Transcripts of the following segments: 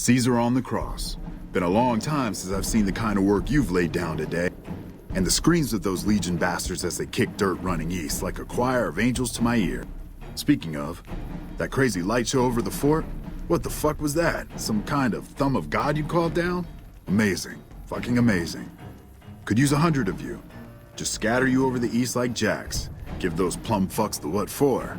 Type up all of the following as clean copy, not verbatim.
Caesar on the cross. Been a long time since I've seen the kind of work you've laid down today. And the screams of those Legion bastards as they kick dirt running east like a choir of angels to my ear. Speaking of, that crazy light show over the fort? What the fuck was that? Some kind of thumb of God you called down? Amazing. Fucking amazing. Could use 100 of you. Just scatter you over the east like jacks. Give those plum fucks the what for.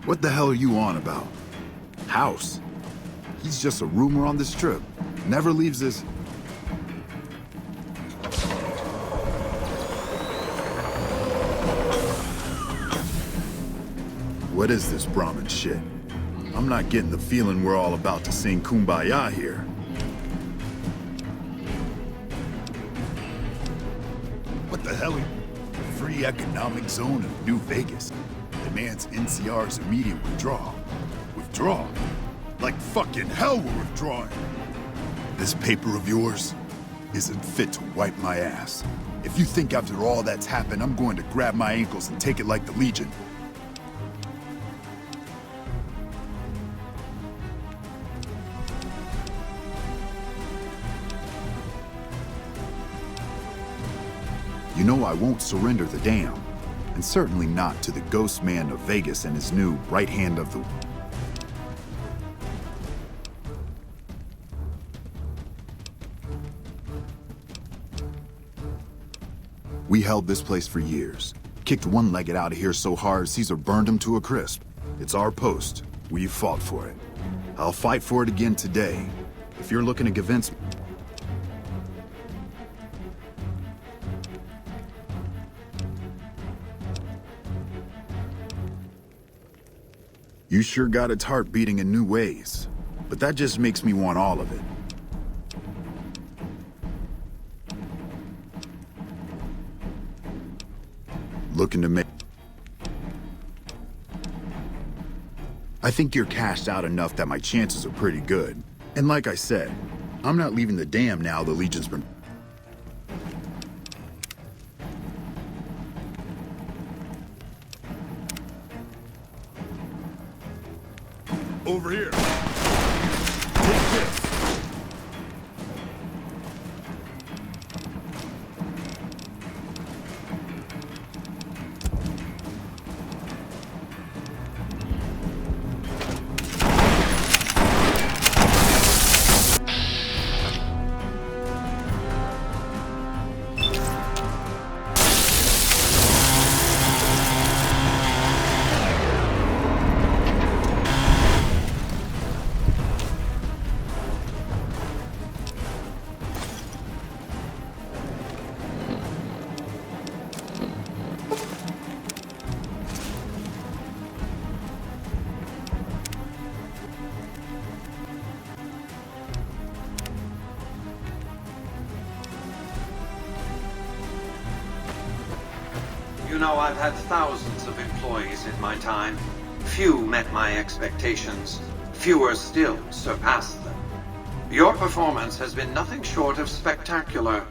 What the hell are you on about? House? He's just a rumor on this trip. Never leaves this... What is this Brahmin shit? I'm not getting the feeling we're all about to sing Kumbaya here. What the hell? Free economic zone of New Vegas demands NCR's immediate withdrawal. Withdraw? Like fucking hell we're withdrawing. This paper of yours isn't fit to wipe my ass. If you think after all that's happened, I'm going to grab my ankles and take it like the Legion. You know I won't surrender the dam, and certainly not to the ghost man of Vegas and his new right hand of the... We held this place for years. Kicked one-legged out of here so hard Caesar burned him to a crisp. It's our post. We've fought for it. I'll fight for it again today. If you're looking to convince me... You sure got its heart beating in new ways. But that just makes me want all of it. Looking to make... I think you're cashed out enough that my chances are pretty good. And like I said, I'm not leaving the dam now the Legion's been... Over here. Take this. You know, I've had thousands of employees in my time. Few met my expectations. Fewer still surpassed them. Your performance has been nothing short of spectacular.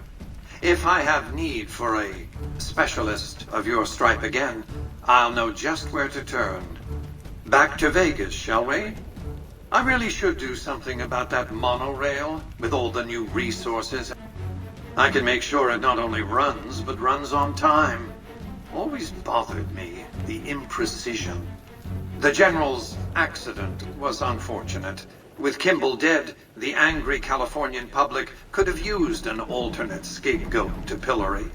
If I have need for a specialist of your stripe again, I'll know just where to turn. Back to Vegas, shall we? I really should do something about that monorail with all the new resources. I can make sure it not only runs, but runs on time. Always bothered me, the imprecision. The General's accident was unfortunate. With Kimball dead, the angry Californian public could have used an alternate scapegoat to pillory.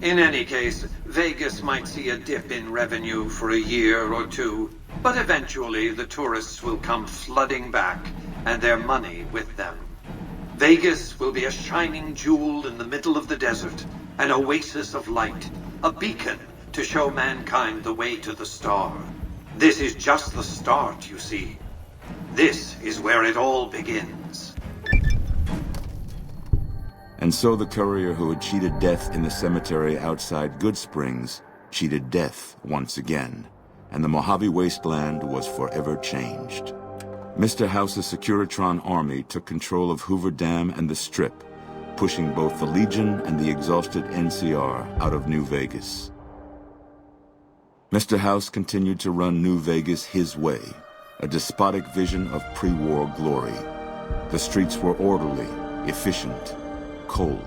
In any case, Vegas might see a dip in revenue for a year or two, but eventually the tourists will come flooding back, and their money with them. Vegas will be a shining jewel in the middle of the desert, an oasis of light, a beacon to show mankind the way to the star. This is just the start, you see. This is where it all begins. And so the courier who had cheated death in the cemetery outside Goodsprings cheated death once again, and the Mojave Wasteland was forever changed. Mr. House's Securitron army took control of Hoover Dam and the Strip, pushing both the Legion and the exhausted NCR out of New Vegas. Mr. House continued to run New Vegas his way, a despotic vision of pre-war glory. The streets were orderly, efficient, cold.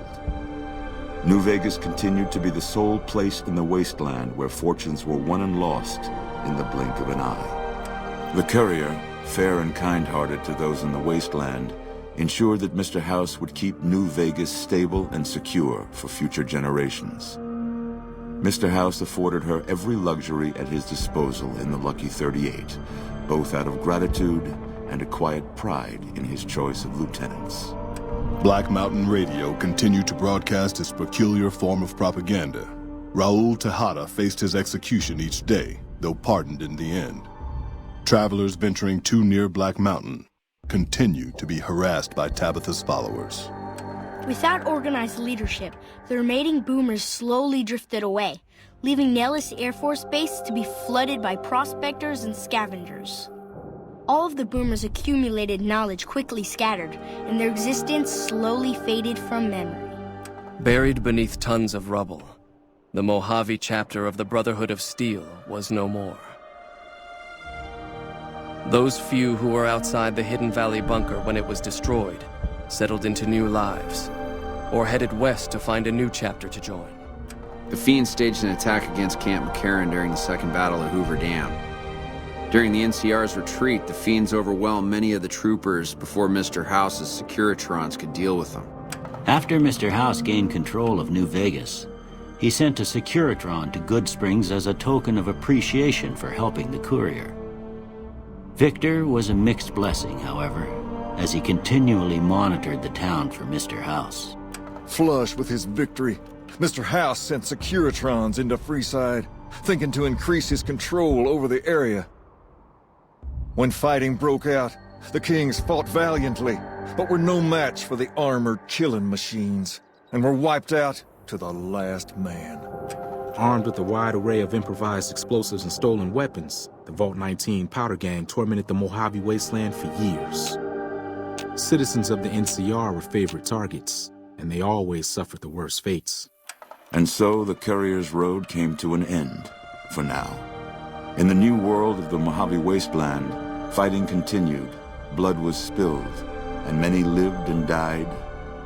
New Vegas continued to be the sole place in the wasteland where fortunes were won and lost in the blink of an eye. The courier, fair and kind-hearted to those in the wasteland, ensured that Mr. House would keep New Vegas stable and secure for future generations. Mr. House afforded her every luxury at his disposal in the Lucky 38, both out of gratitude and a quiet pride in his choice of lieutenants. Black Mountain Radio continued to broadcast its peculiar form of propaganda. Raul Tejada faced his execution each day, though pardoned in the end. Travelers venturing too near Black Mountain continued to be harassed by Tabitha's followers. Without organized leadership, the remaining boomers slowly drifted away, leaving Nellis Air Force Base to be flooded by prospectors and scavengers. All of the boomers' accumulated knowledge quickly scattered, and their existence slowly faded from memory. Buried beneath tons of rubble, the Mojave chapter of the Brotherhood of Steel was no more. Those few who were outside the Hidden Valley bunker when it was destroyed settled into new lives, or headed west to find a new chapter to join. The Fiends staged an attack against Camp McCarran during the Second Battle of Hoover Dam. During the NCR's retreat, the Fiends overwhelmed many of the troopers before Mr. House's Securitrons could deal with them. After Mr. House gained control of New Vegas, he sent a Securitron to Goodsprings as a token of appreciation for helping the courier. Victor was a mixed blessing, however, as he continually monitored the town for Mr. House. Flush with his victory, Mr. House sent Securitrons into Freeside, thinking to increase his control over the area. When fighting broke out, the Kings fought valiantly, but were no match for the armored killing machines, and were wiped out to the last man. Armed with a wide array of improvised explosives and stolen weapons, the Vault 19 powder gang tormented the Mojave Wasteland for years. Citizens of the NCR were favorite targets, and they always suffered the worst fates. And so the courier's road came to an end, for now. In the new world of the Mojave Wasteland, fighting continued, blood was spilled, and many lived and died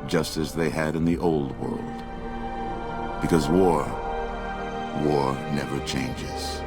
just as they had in the old world. Because war never changes.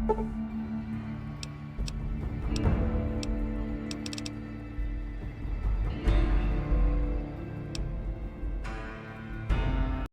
You